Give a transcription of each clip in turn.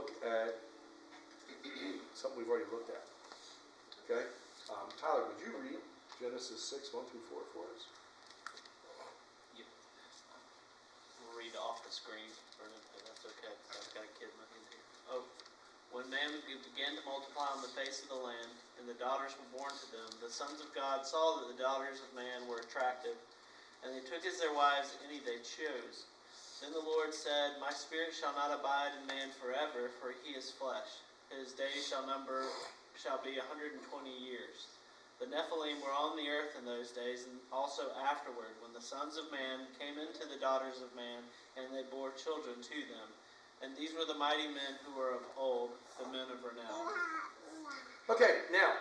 look at something we've already looked at. Okay? Tyler, would you read Genesis 6, 1 through 4 for us? Yep. We'll read off the screen, Vernon, if that's okay, because I've got a kid in my hand here. Oh, when man began to multiply on the face of the land, and the daughters were born to them, the sons of God saw that the daughters of man were attractive, and they took as their wives any they chose. Then the Lord said, My spirit shall not abide in man forever, for he is flesh. His days shall be 120 years. The Nephilim were on the earth in those days, and also afterward, when the sons of man came into the daughters of man, and they bore children to them. And these were the mighty men who were of old, the men of renown. Okay, now,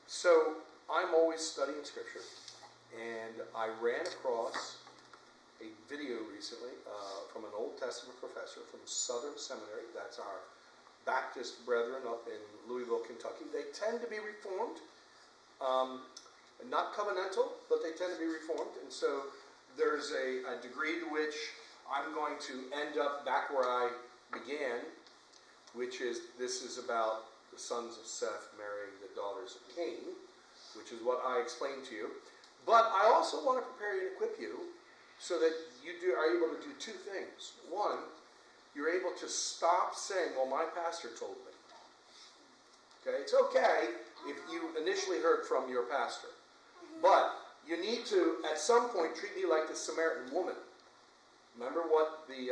so I'm always studying Scripture, and I ran across a video recently from an Old Testament professor from Southern Seminary. That's our Baptist brethren up in Louisville, Kentucky. They tend to be Reformed, not covenantal, but they tend to be Reformed. And so there's a degree to which I'm going to end up back where I began, which is this is about the sons of Seth marrying the daughters of Cain, which is what I explained to you. But I also want to prepare you and equip you so that you are able to do two things. One, you're able to stop saying, well, my pastor told me. Okay, it's okay if you initially heard from your pastor. But you need to, at some point, treat me like the Samaritan woman. Remember what the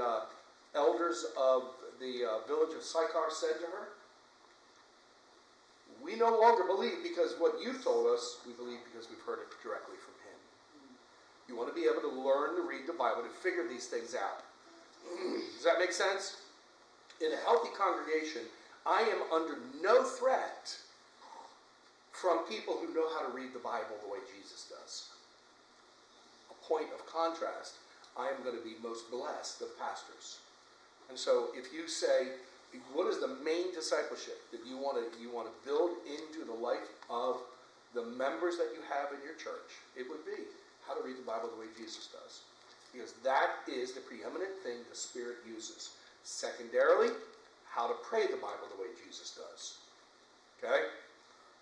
elders of the village of Sychar said to her? We no longer believe because what you told us, we believe because we've heard it directly from him. You want to be able to learn to read the Bible, to figure these things out. Does that make sense? In a healthy congregation, I am under no threat from people who know how to read the Bible the way Jesus does. A point of contrast, I am going to be most blessed of pastors. And so if you say, what is the main discipleship that you want to build into the life of the members that you have in your church, it would be how to read the Bible the way Jesus does. Because that is the preeminent thing the Spirit uses. Secondarily, how to pray the Bible the way Jesus does. Okay?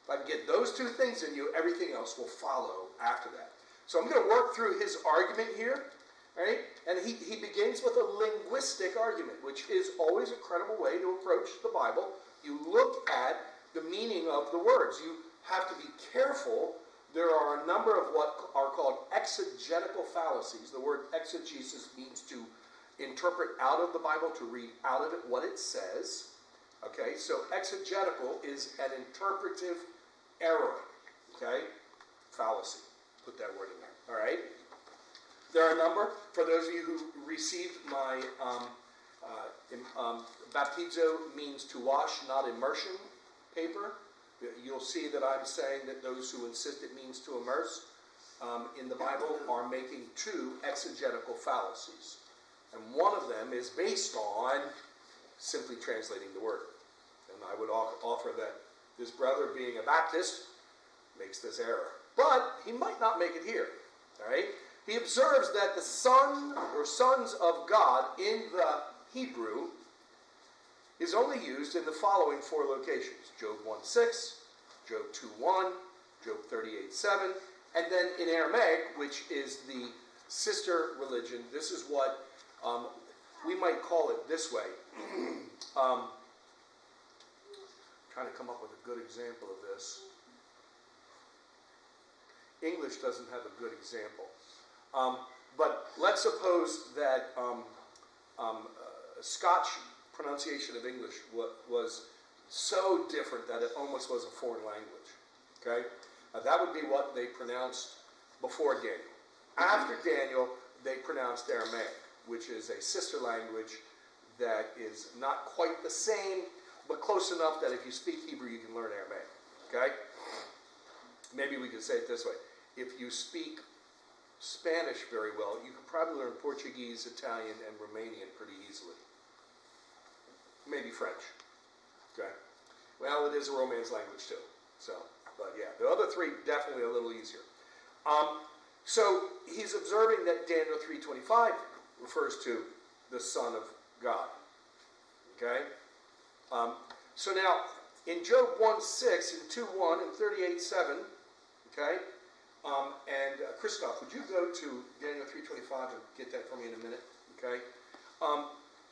If I can get those two things in you, everything else will follow after that. So I'm going to work through his argument here. Right? And he begins with a linguistic argument, which is always a credible way to approach the Bible. You look at the meaning of the words. You have to be careful. There are a number of what are called exegetical fallacies. The word exegesis means to interpret out of the Bible, to read out of it what it says. Okay, so exegetical is an interpretive error. Okay, fallacy. Put that word in there. All right. There are a number. For those of you who received my baptizo means to wash, not immersion paper. You'll see that I'm saying that those who insist it means to immerse in the Bible are making two exegetical fallacies. And one of them is based on simply translating the word. And I would offer that this brother, being a Baptist, makes this error. But he might not make it here. All right? He observes that the son or sons of God in the Hebrew is only used in the following four locations. Job 1:6, Job 2:1, Job 38:7, and then in Aramaic, which is the sister religion, this is what we might call it this way. Trying to come up with a good example of this. English doesn't have a good example. But let's suppose that Scotch pronunciation of English was so different that it almost was a foreign language. Okay? That would be what they pronounced before Daniel. After Daniel, they pronounced Aramaic, which is a sister language that is not quite the same, but close enough that if you speak Hebrew, you can learn Aramaic. Okay? Maybe we could say it this way. If you speak Spanish very well, you can probably learn Portuguese, Italian, and Romanian pretty easily. Maybe French. Okay? Well, it is a Romance language too. So, but yeah, the other three definitely a little easier. So he's observing that Daniel 3:25 refers to the Son of God. Okay? So now, in Job 1:6, and 2:1, and 38:7, okay? And Christoph, would you go to Daniel 3:25 and get that for me in a minute? Okay?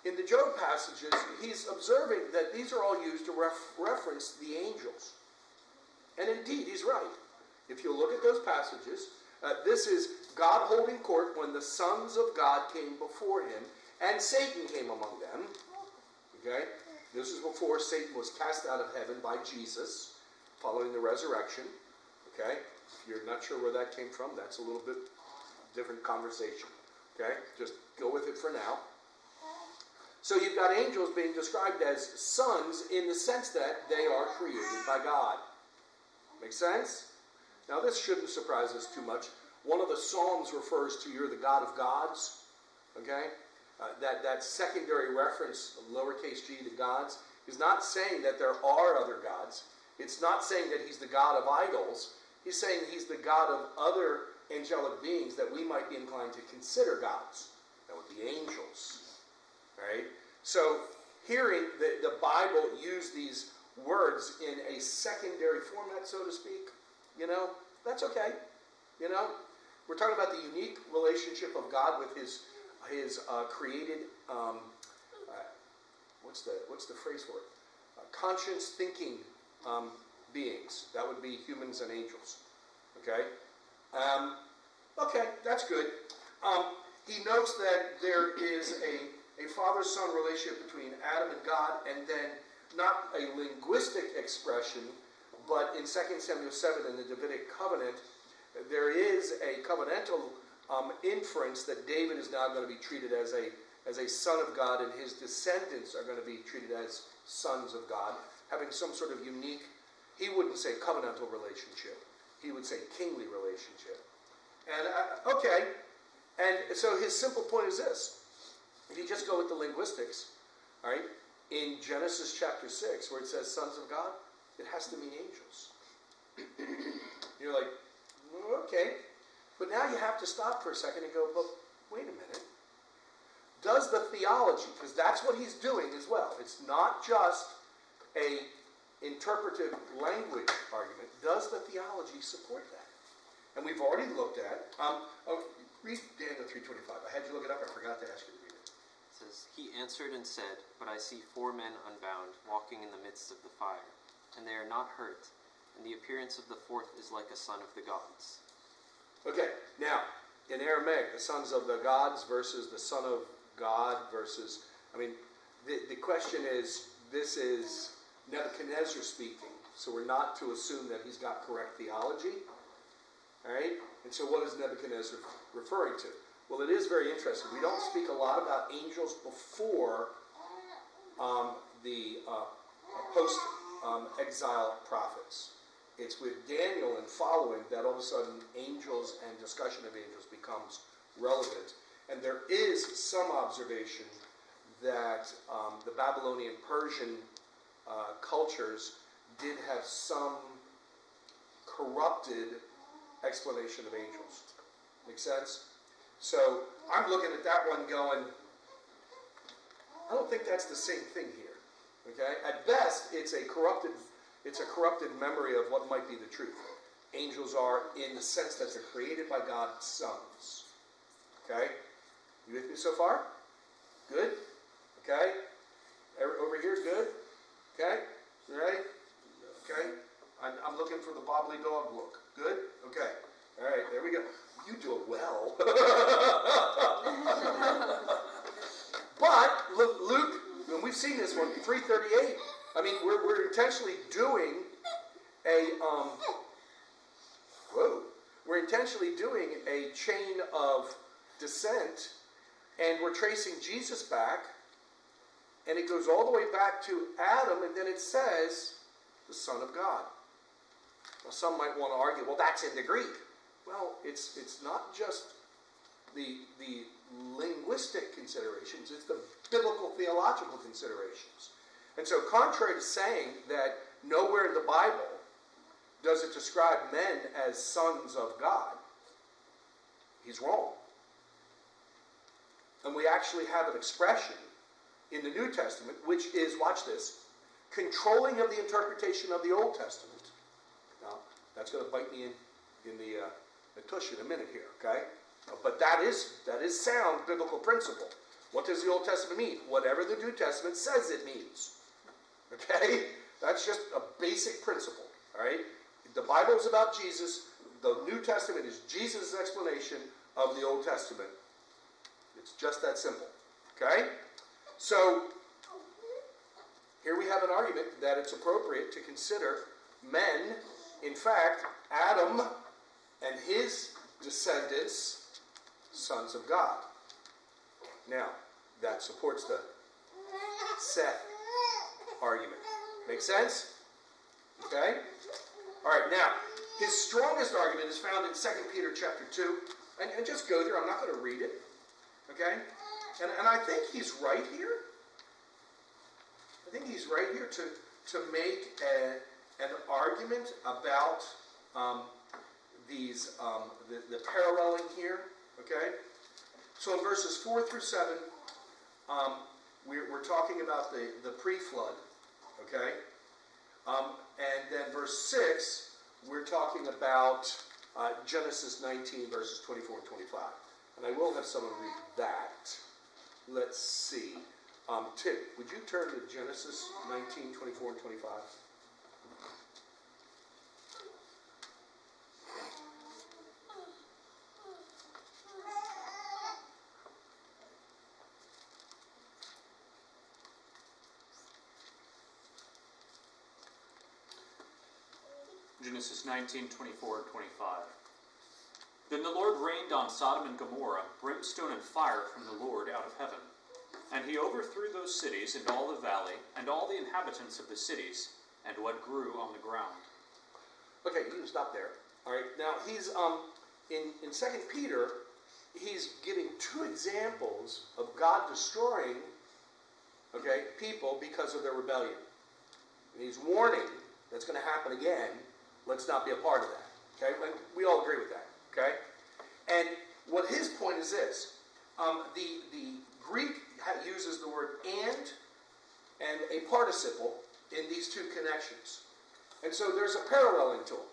In the Job passages, he's observing that these are all used to reference the angels. And indeed, he's right. If you look at those passages, this is God holding court when the sons of God came before him, and Satan came among them. Okay? This is before Satan was cast out of heaven by Jesus, following the resurrection. Okay? If you're not sure where that came from, that's a little bit different conversation. Okay? Just go with it for now. So you've got angels being described as sons in the sense that they are created by God. Make sense? Now this shouldn't surprise us too much. One of the Psalms refers to you're the God of gods. Okay? That secondary reference, lowercase g to gods, is not saying that there are other gods. It's not saying that he's the God of idols. He's saying he's the God of other angelic beings that we might be inclined to consider gods. That would be angels. Right? So hearing the Bible use these words in a secondary format, so to speak, that's okay. We're talking about the unique relationship of God with his created, what's the phrase for it? Conscious thinking beings. That would be humans and angels. Okay? Okay, that's good. He notes that there is a father-son relationship between Adam and God, and then not a linguistic expression, but in 2 Samuel 7 in the Davidic covenant, there is a covenantal inference that David is now going to be treated as a son of God, and his descendants are going to be treated as sons of God, having some sort of unique, he wouldn't say covenantal relationship, he would say kingly relationship. And okay, and so his simple point is this. If you just go with the linguistics, all right, in Genesis chapter 6, where it says sons of God, it has to mean angels. You're like, okay. But now you have to stop for a second and go, but wait a minute. Does the theology, because that's what he's doing as well, it's not just a interpretive language argument, does the theology support that? And we've already looked at, read Daniel 3:25. I had you look it up, I forgot to ask you to read it. It says, he answered and said, but I see 4 men unbound, walking in the midst of the fire, and they are not hurt, and the appearance of the 4th is like a son of the gods. Okay, now, in Aramaic, the sons of the gods versus the son of God versus, the question is, this is Nebuchadnezzar speaking, so we're not to assume that he's got correct theology, all right? And so what is Nebuchadnezzar referring to? Well, it is very interesting. We don't speak a lot about angels before the post-exile prophets. It's with Daniel and following that all of a sudden angels and discussion of angels becomes relevant. And there is some observation that the Babylonian Persian cultures did have some corrupted explanation of angels. Make sense? So I'm looking at that one going, I don't think that's the same thing here. Okay? At best, it's a corrupted memory of what might be the truth. Angels are in the sense that they're created by God's sons. Okay? You with me so far? Good? Okay? Over here, good? Okay? You ready? Okay? I'm looking for the wobbly dog look. Good? Okay. All right, there we go. You do it well. But, Luke, and we've seen this one, 3:38. We're intentionally doing we're intentionally doing a chain of descent, and we're tracing Jesus back, and it goes all the way back to Adam, and then it says, the Son of God. Now, some might want to argue, well, that's in the Greek. Well, it's not just the linguistic considerations, it's the biblical theological considerations. And so contrary to saying that nowhere in the Bible does it describe men as sons of God, he's wrong. And we actually have an expression in the New Testament, which is, watch this, controlling of the interpretation of the Old Testament. Now, that's going to bite me in the tush in a minute here, okay? But that is sound biblical principle. What does the Old Testament mean? Whatever the New Testament says it means. Okay? That's just a basic principle, all right? The Bible is about Jesus. The New Testament is Jesus' explanation of the Old Testament. It's just that simple, okay? So, here we have an argument that it's appropriate to consider men, in fact, Adam and his descendants, sons of God. Now, that supports the Seth argument. Make sense? Okay? All right, now, his strongest argument is found in 2 Peter chapter 2. And just go there. I'm not going to read it. Okay? And I think he's right here. I think he's right here to make an argument about the paralleling here. Okay? So in verses 4 through 7, we're talking about the pre-flood. Okay? And then verse 6, we're talking about Genesis 19, verses 24 and 25. And I will have someone read that. Let's see. Tim, would you turn to Genesis 19, 24 and 25? Genesis 19, 24 and 25. Then the Lord rained on Sodom and Gomorrah brimstone and fire from the Lord out of heaven. And he overthrew those cities and all the valley, and all the inhabitants of the cities, and what grew on the ground. Okay, you can stop there. All right, now he's in 2 Peter, he's giving two examples of God destroying, people because of their rebellion. And he's warning that's going to happen again. Let's not be a part of that. Okay, and we all agree with that. Okay, and what his point is this: the Greek uses the word and a participle in these two connections, and so there's a paralleling to them.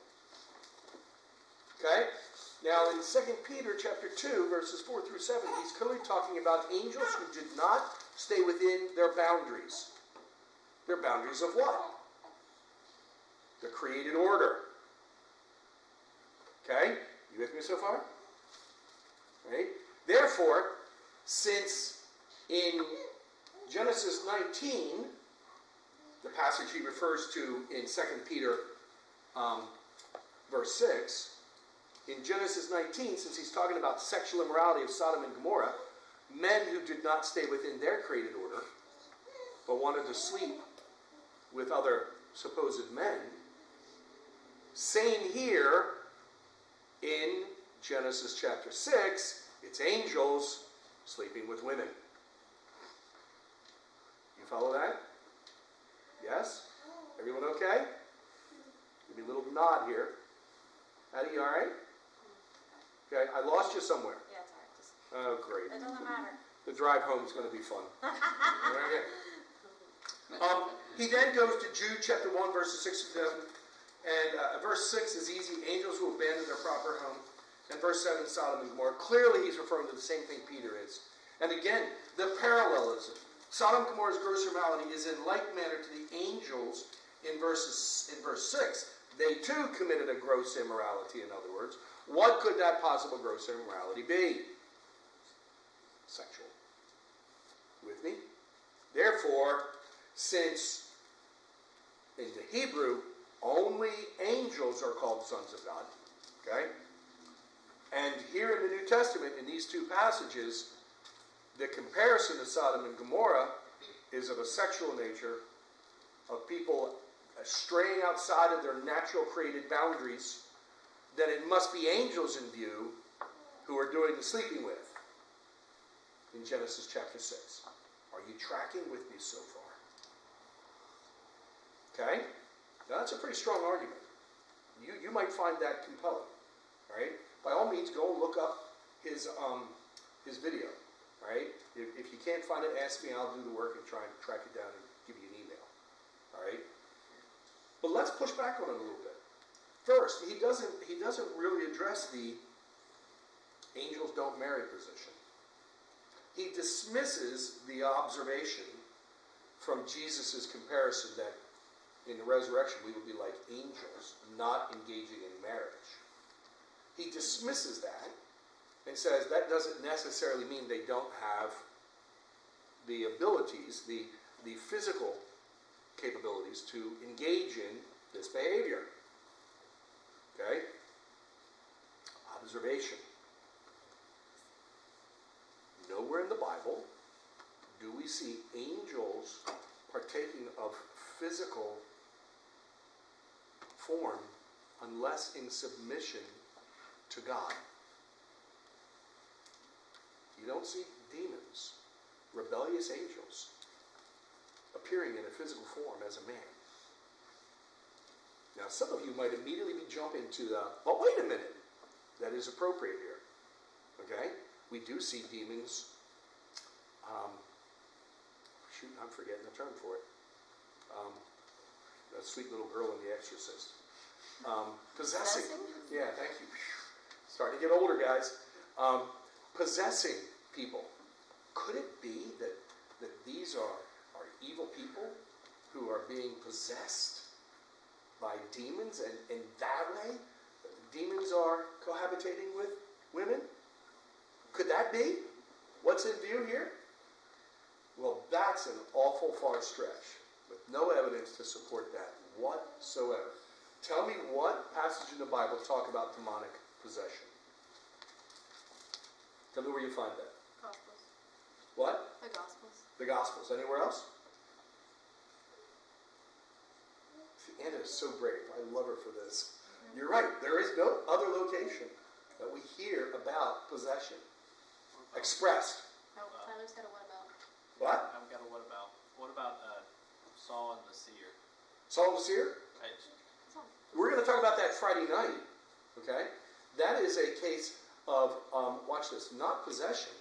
Okay, now in 2 Peter chapter 2, verses 4 through 7, he's clearly talking about angels who did not stay within their boundaries. Their boundaries of what? The created order. Okay? You with me so far? Right? Therefore, since in Genesis 19, the passage he refers to in 2 Peter verse 6, in Genesis 19, since he's talking about sexual immorality of Sodom and Gomorrah, men who did not stay within their created order, but wanted to sleep with other supposed men, same here in Genesis chapter 6, it's angels sleeping with women. You follow that? Yes? Everyone okay? Give me a little nod here. Addie, you alright? Okay, I lost you somewhere. Yeah, it's alright. Oh, great. It doesn't matter. The drive home is going to be fun. Okay. He then goes to Jude chapter 1, verses 6 to 7. And verse 6 is easy. Angels who abandon their proper home. And verse 7, Sodom and Gomorrah. Clearly he's referring to the same thing Peter is. And again, the parallelism. Sodom and Gomorrah's gross immorality is in like manner to the angels in verse 6. They too committed a gross immorality, in other words. What could that possible gross immorality be? Sexual. With me? Therefore, since in the Hebrew, only angels are called sons of God, okay? And here in the New Testament, in these two passages, the comparison to Sodom and Gomorrah is of a sexual nature, of people straying outside of their natural created boundaries, then it must be angels in view who are doing the sleeping with in Genesis chapter 6. Are you tracking with me so far? Okay? Now that's a pretty strong argument. You might find that compelling. All right? By all means, go and look up his video. All right? If you can't find it, ask me. I'll do the work and try and track it down and give you an email. All right? But let's push back on it a little bit. First, he doesn't really address the angels don't marry position. He dismisses the observation from Jesus' comparison that in the resurrection we would be like angels, not engaging in marriage. He dismisses that and says that doesn't necessarily mean they don't have the abilities, the physical capabilities to engage in this behavior. Okay? Observation. Nowhere in the Bible do we see angels partaking of physical form unless in submission to God. You don't see demons, rebellious angels, appearing in a physical form as a man. Now, some of you might immediately be jumping to the, well, wait a minute, that is appropriate here. Okay? We do see demons, shoot, I'm forgetting the term for it. That sweet little girl in The Exorcist. Possessing. Yeah, thank you. Starting to get older, guys. Possessing people. Could it be that these are evil people who are being possessed by demons, and in that way, demons are cohabitating with women? Could that be what's in view here? Well, that's an awful far stretch, with no evidence to support that whatsoever. Tell me what passage in the Bible talk about demonic possession. Tell me where you find that. Gospels. What? The Gospels. The Gospels. Anywhere else? Anna is so brave. I love her for this. You're right. There is no other location that we hear about possession expressed. No, Tyler's got a what about? What? I've got a what about. What about Saul and the seer? Saul the seer? We're going to talk about that Friday night. Okay? That is a case of, watch this, not possession,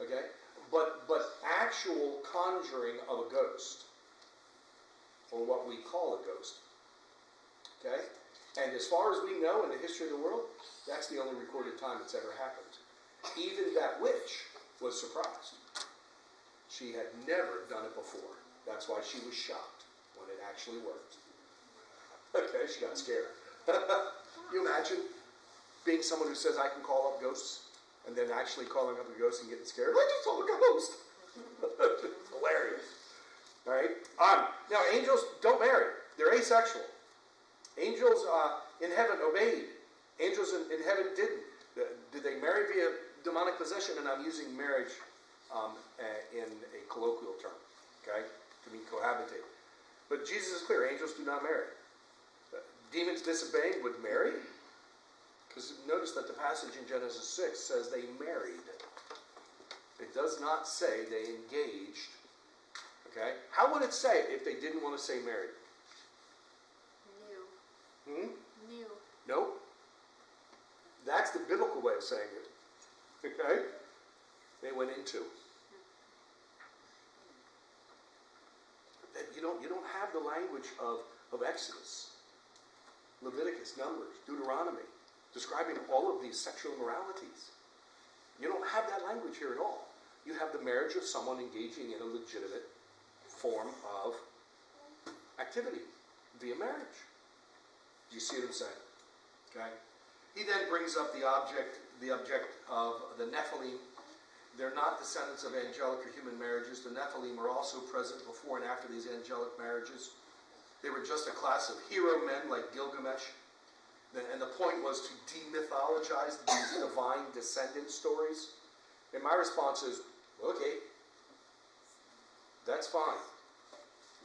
okay, but actual conjuring of a ghost, or what we call a ghost. Okay? And as far as we know in the history of the world, that's the only recorded time it's ever happened. Even that witch was surprised. She had never done it before. That's why she was shocked when it actually worked. Okay, she got scared. You imagine being someone who says, I can call up ghosts, and then actually calling up a ghost and getting scared? I just saw a ghost. Hilarious. All right? Now, angels don't marry. They're asexual. Angels in heaven obeyed. Angels in heaven didn't. Did they marry via demonic possession? And I'm using marriage in a colloquial term, okay, to mean cohabitate. But Jesus is clear, angels do not marry. Demons disobeying would marry, because notice that the passage in Genesis 6 says they married. It does not say they engaged. Okay? How would it say it if they didn't want to say married? New. New. Nope. That's the biblical way of saying it. Okay? They went into. You don't have the language of Exodus, Leviticus, Numbers, Deuteronomy, describing all of these sexual immoralities. You don't have that language here at all. You have the marriage of someone engaging in a legitimate form of activity via marriage. Do you see what I'm saying? Okay. He then brings up the object of the Nephilim. They're not descendants of angelic or human marriages. The Nephilim are also present before and after these angelic marriages. They were just a class of hero men like Gilgamesh. And the point was to demythologize these divine descendant stories. And my response is, okay, that's fine.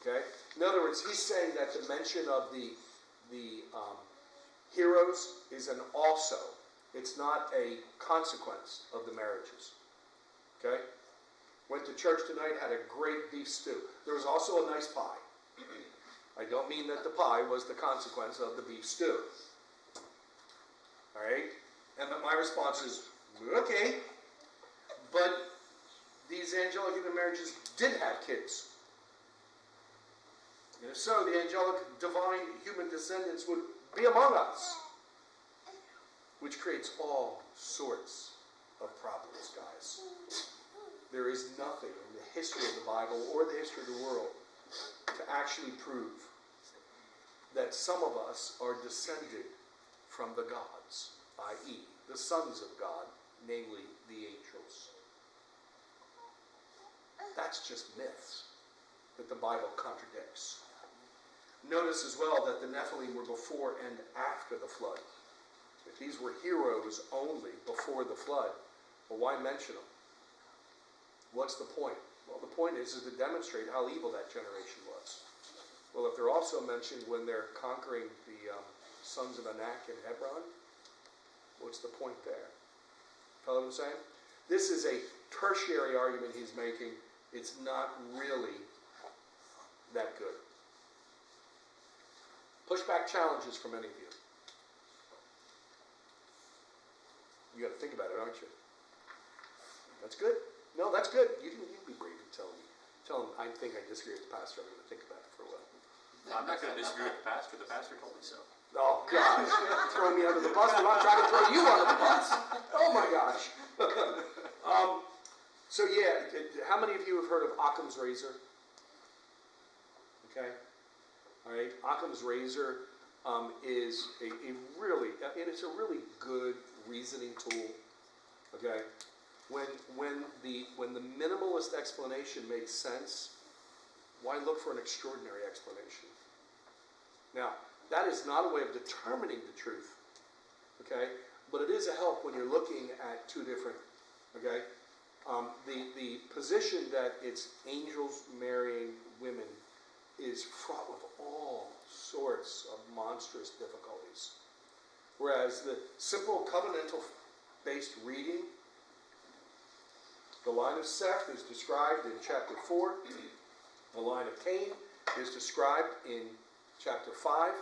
Okay? In other words, he's saying that the mention of the heroes is an also. It's not a consequence of the marriages. Okay? Went to church tonight, had a great beef stew. There was also a nice pie. I don't mean that the pie was the consequence of the beef stew. All right? And my response is, okay. But these angelic human marriages did have kids. And if so, the angelic divine human descendants would be among us, which creates all sorts of problems, guys. There is nothing in the history of the Bible or the history of the world to actually prove that some of us are descended from the gods, i.e., the sons of God, namely the angels. That's just myths that the Bible contradicts. Notice as well that the Nephilim were before and after the flood. If these were heroes only before the flood, well, why mention them? What's the point? Well, the point is to demonstrate how evil that generation was. Well, if they're also mentioned when they're conquering the sons of Anak in Hebron, what's the point there? Follow what I'm saying? This is a tertiary argument he's making. It's not really that good. Pushback challenges for many of you. You got to think about it, aren't you? That's good. No, that's good. You can be brave and tell him. Tell him I think I disagree with the pastor. I'm going to think about it for a while. I'm not going to disagree with the pastor. The pastor told me so. Oh gosh, throw me under the bus, but I'm trying to throw you under the bus. Oh my gosh. So yeah, how many of you have heard of Occam's razor? Okay. All right. Occam's razor is a really, and it's a really good reasoning tool. Okay. When the minimalist explanation makes sense, why look for an extraordinary explanation? Now, that is not a way of determining the truth, okay? But it is a help when you're looking at two different, okay? The position that it's angels marrying women is fraught with all sorts of monstrous difficulties. Whereas the simple covenantal-based reading, the line of Seth is described in chapter 4. The line of Cain is described in chapter 5.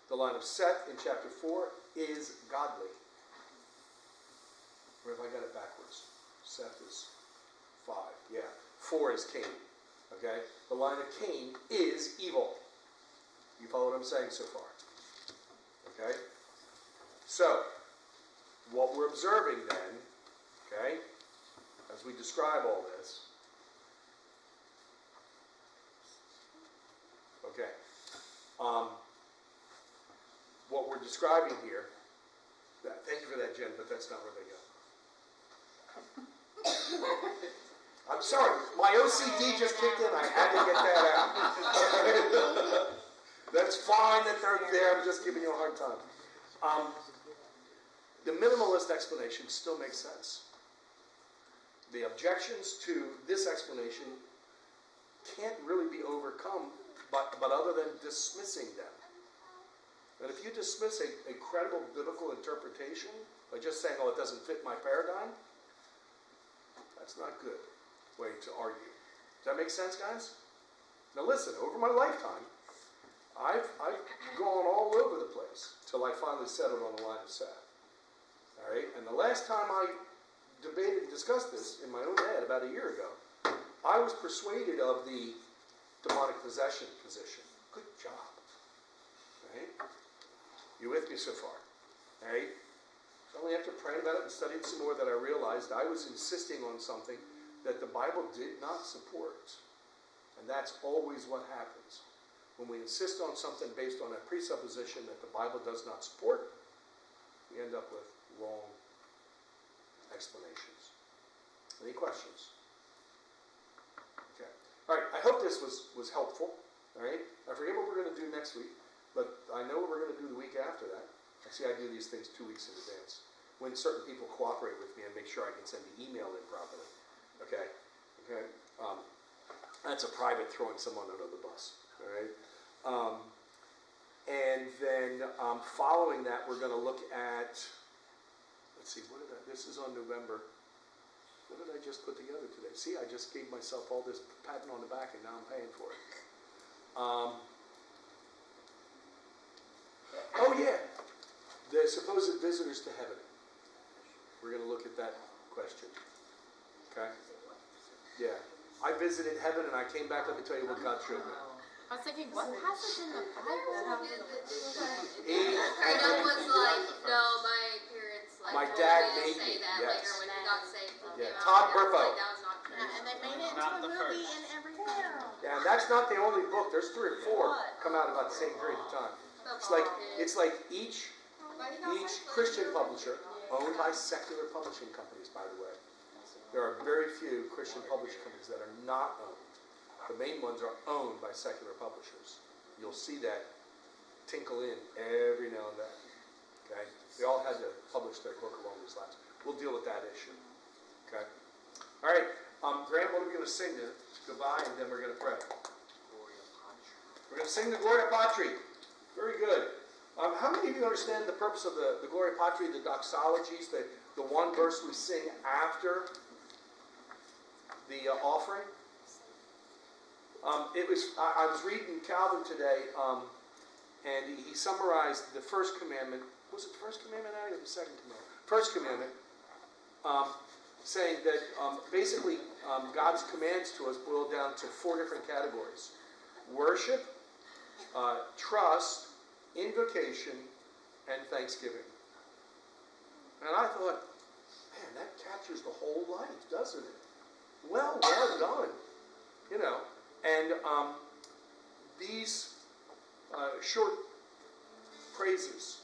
The line of Seth in chapter 4 is godly. Or if I got it backwards, Seth is 5. Yeah, 4 is Cain. Okay? The line of Cain is evil. You follow what I'm saying so far? Okay? So, what we're observing then, okay, as we describe all this, okay, what we're describing here, thank you for that, Jen, but that's not where they go. I'm sorry, my OCD just kicked in. I had to get that out. That's fine that they're there. I'm just giving you a hard time. The minimalist explanation still makes sense. The objections to this explanation can't really be overcome but other than dismissing them. And if you dismiss a credible biblical interpretation by just saying, oh, it doesn't fit my paradigm, that's not a good way to argue. Does that make sense, guys? Now listen, over my lifetime, I've gone all over the place till I finally settled on the line of Seth. All right? And the last time I debated and discussed this in my own head about a year ago, I was persuaded of the demonic possession position. Good job. All right? You with me so far? All right? It's only after praying about it and studying some more that I realized I was insisting on something that the Bible did not support. And that's always what happens. When we insist on something based on a presupposition that the Bible does not support, we end up with wrong explanations. Any questions? Okay. All right, I hope this was helpful. All right? I forget what we're going to do next week, but I know what we're going to do the week after that. See, I do these things 2 weeks in advance. When certain people cooperate with me and make sure I can send the email in properly. Okay? Okay? That's a private throwing someone under the bus. All right? And then following that, we're going to look at, let's see, this is on November. What did I just put together today? See, I just gave myself all this patting on the back and now I'm paying for it. Oh yeah, the supposed visitors to heaven. We're going to look at that question. Okay? visited heaven and I came back, let me tell you what God showed me. I was thinking, what passage in the Bible? Freedom was like, no, my parents like My told dad me made to say me, that yes. later when he got saved. He Yeah, came out Todd and I was Burpo. like, that was not true. Yeah, and they made it into Not a the movie first. and everything. Yeah, and that's not the only book. There's 3 or 4 come out about the same period of time. It's like each Christian publisher owned by secular publishing companies, by the way. There are very few Christian publishing companies that are not owned. The main ones are owned by secular publishers. You'll see that tinkle in every now and then. Okay? They all had to publish their book along these lines. We'll deal with that issue. Okay? All right. Graham, what are we going to sing to goodbye, and then we're going to pray. We're going to sing the Gloria Patri. Very good. How many of you understand the purpose of the Gloria Patri, the doxologies, the one verse we sing after the offering? I was reading Calvin today, and he summarized the first commandment. Was it the first commandment, Addie, or the second commandment? First commandment, saying that basically God's commands to us boil down to 4 different categories: worship, trust, invocation, and thanksgiving. And I thought, man, that captures the whole life, doesn't it? Well done. You know, and these short praises,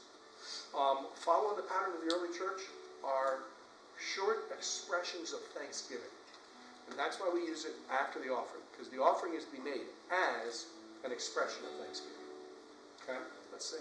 following the pattern of the early church, are short expressions of thanksgiving. And that's why we use it after the offering, because the offering is to be made as an expression of thanksgiving. Okay? Let's sing.